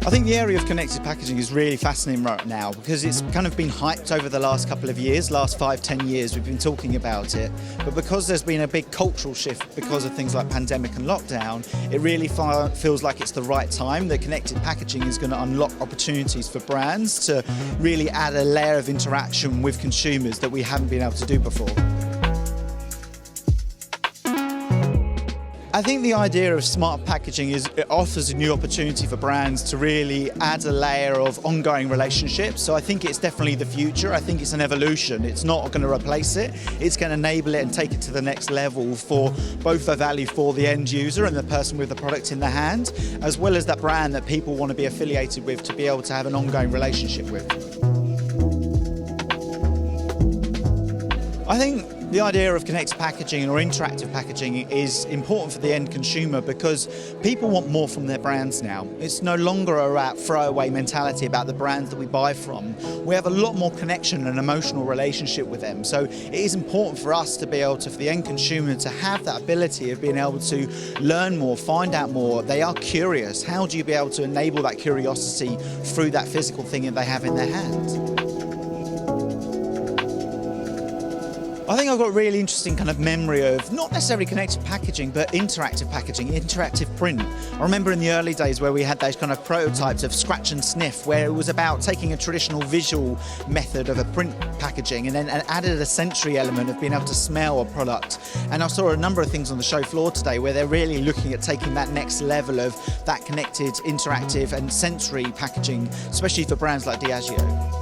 I think the area of connected packaging is really fascinating right now because it's kind of been hyped over the last couple of years, last 5-10 years we've been talking about it, but because there's been a big cultural shift because of things like pandemic and lockdown, it really feels like it's the right time that connected packaging is going to unlock opportunities for brands to really add a layer of interaction with consumers that we haven't been able to do before. I think the idea of smart packaging it offers a new opportunity for brands to really add a layer of ongoing relationships. So I think it's definitely the future. I think it's an evolution. It's not going to replace it. It's going to enable it and take it to the next level for both the value for the end user and the person with the product in their hand, as well as that brand that people want to be affiliated with to be able to have an ongoing relationship with. I think the idea of connected packaging or interactive packaging is important for the end consumer because people want more from their brands now. It's no longer a throwaway mentality about the brands that we buy from. We have a lot more connection and emotional relationship with them. So it is important for us to be able to, for the end consumer, to have that ability of being able to learn more, find out more. They are curious. How do you be able to enable that curiosity through that physical thing that they have in their hand? I think I've got a really interesting kind of memory of not necessarily connected packaging, but interactive packaging, interactive print. I remember in the early days where we had those kind of prototypes of scratch and sniff, where it was about taking a traditional visual method of a print packaging and then added a sensory element of being able to smell a product. And I saw a number of things on the show floor today where they're really looking at taking that next level of that connected, interactive and sensory packaging, especially for brands like DIAGEO.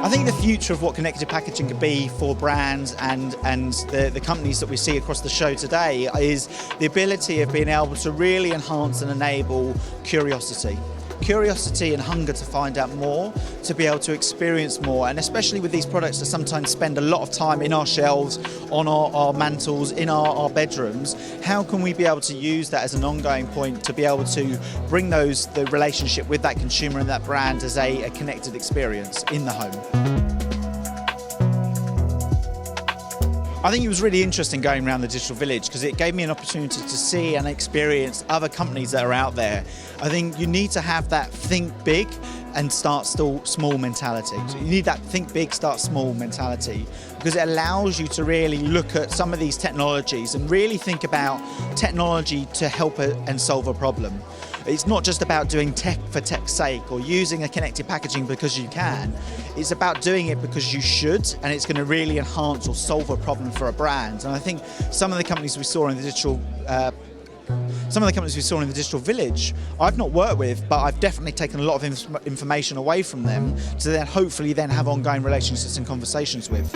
I think the future of what connected packaging could be for brands and the companies that we see across the show today is the ability of being able to really enhance and enable curiosity. Curiosity and hunger to find out more, to be able to experience more, and especially with these products that sometimes spend a lot of time in our shelves, on our mantles, in our bedrooms, how can we be able to use that as an ongoing point to be able to bring the relationship with that consumer and that brand as a connected experience in the home? I think it was really interesting going around the digital village because it gave me an opportunity to see and experience other companies that are out there. I think you need to have that think big and start small mentality. So you need that think big, start small mentality because it allows you to really look at some of these technologies and really think about technology to help and solve a problem. It's not just about doing tech for tech's sake or using a connected packaging because you can. It's about doing it because you should, and it's going to really enhance or solve a problem for a brand. And I think some of the companies we saw in the digital village, I've not worked with, but I've definitely taken a lot of information away from them to then hopefully then have ongoing relationships and conversations with.